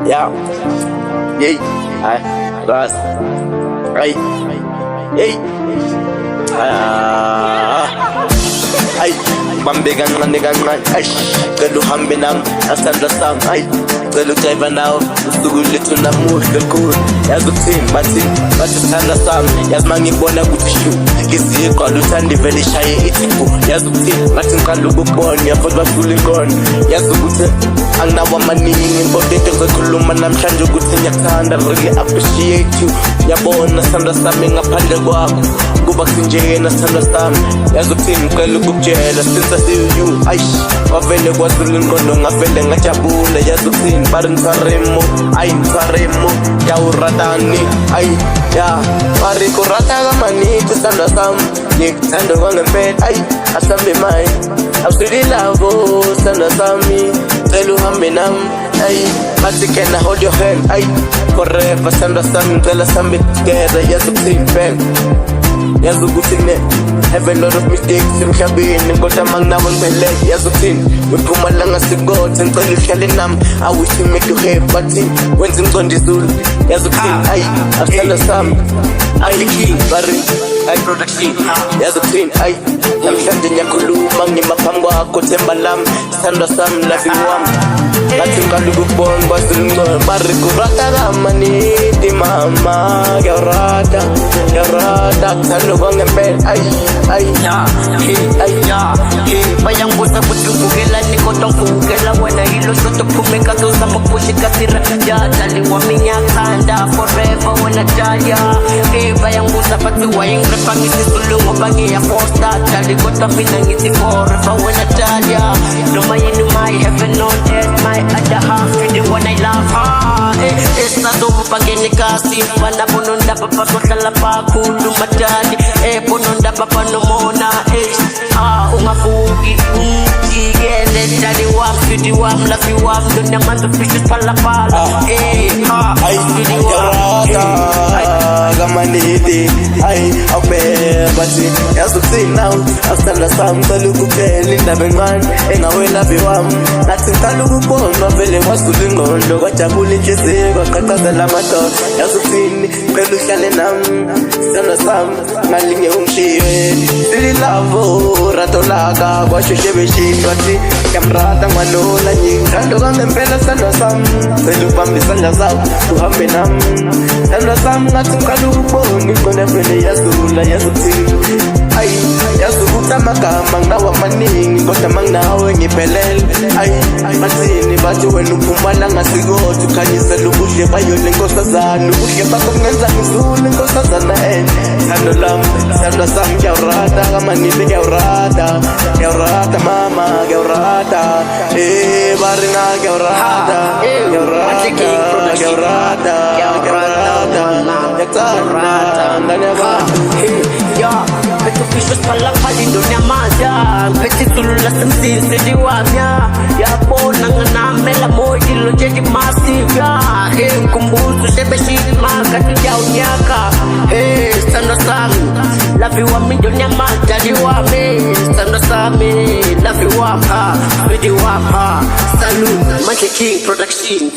Yeah. Yay. Ay. Ras. Ay. Yay. Ay. Bambigan man. Ay. Kaluhan binang. Asanda sam. Ay. Kalu driver now. Usugulito na muhle cool. Yazutin. Bati sanda sam. Yazmangi bona kutishu. Gizi kwa lutandi veli shaye itipu. Yazutin. Bati nkalubu boni. Yafodwa sulingon. Yazutin. Ang nawa maningi. Mbodete kuluma namshanje ukuthi ngiyakuthanda. Really appreciate you. Yabona sanda sami ngaphandle kwakho. Kuba kunjena sanda sami. Yazutin. Ngicela ukukutshela since I see you. Aish. Wavele kwasulingondo ngavele ngajabule. Yazutin. Bari ngisaremo. Ay ngisaremo. Yawuratani. Ay. Ya. Bari kurata kamaniti sanda sami. Ngikuthanda kwangempela. Ay. Asambe mai. Awusili lavo sanda sami. Ngicela uhambe nami. Ay. Bathi can I hold your hand? Ay. Forever sanda sami. Ngicela sambe together. Yazutin fam. Yazukuthi ne have a lot of mistakes emhlabeni kodwa manginawo ngibeleke yazukuthini Mpumalanga sigothe ngicela uhlale nami I wish you make you happy but wenza ingcondo izulu yazukuthini ay asala sami ay bari ay production yazukuthini ay namhlanje ngiyakhuluma ngimaphambi kwakho themba lami sithandwa sami lavi wami bathi ngicela ukubona kwasilingcono bari kurata kamaniti mama yarata kuthanda kwangempela ay bayangbuza ukuthi uvukelani kodwa ngivukela wena yilo soto phumeka zozama kupushika sira dali wami ngiyakuthanda forever wena dali bayangbuza bathi wayengrepa ngisisulu ngoba ngiyafosta dali kodwa mina ngithi forever wena dali noma yini my heaven on earth my other half the one I love esazoba ngenikasi bana bononda papa sohlala bakhuluma dali bononda papa nomona ungavuki ngikele dali wami sweetie wami lavi wami ndonyamanza fishes phalaphala kamaniti ay awubheka bathi yazukuthini now asithandwa sami ngicela ukuphela indaba encane engawela lavi wami nathi ngicela ukubona vele kwasula ingqondo kwajabula inhliziyo kwaqaqazela amadoda yazukuthini ngicela uhlale nami sithandwa sami ngalinge ungishiye sililavo rato laka kwasheshe beshini wathi ngiyamrata ngwanola ngithanda kwangempela sithandwa sami ngicela ubambe isandla sakho uhambe nami sithandwa sami ngathi ngicela ukubona ingqondo vele yazula yazukuthini ay yazukuthi amagama nginawo amaningi kodwa manginawe ngiphelele ay bathini bathi wena uPhumalanga sikodwa ukhanyisela ubuhle bayole nkosazana ubuhle bakho kungenza ngizule nkosazana thando lami sithandwa sami ngiyawurata kamanini ngiyawurata mama ngiyawurata bari ngiyawurata Petu fishes phalaphala indonyamaza Pethi tulula semsisidi wamya Yabona nganamela moyilo jeji massive Nkumbuzo shebeshini makati ya unyaka Sithandwa sami lavi wami indonyamaza Dali wami sithandwa sami lavi wami Sweetie wami Salute Manche King Production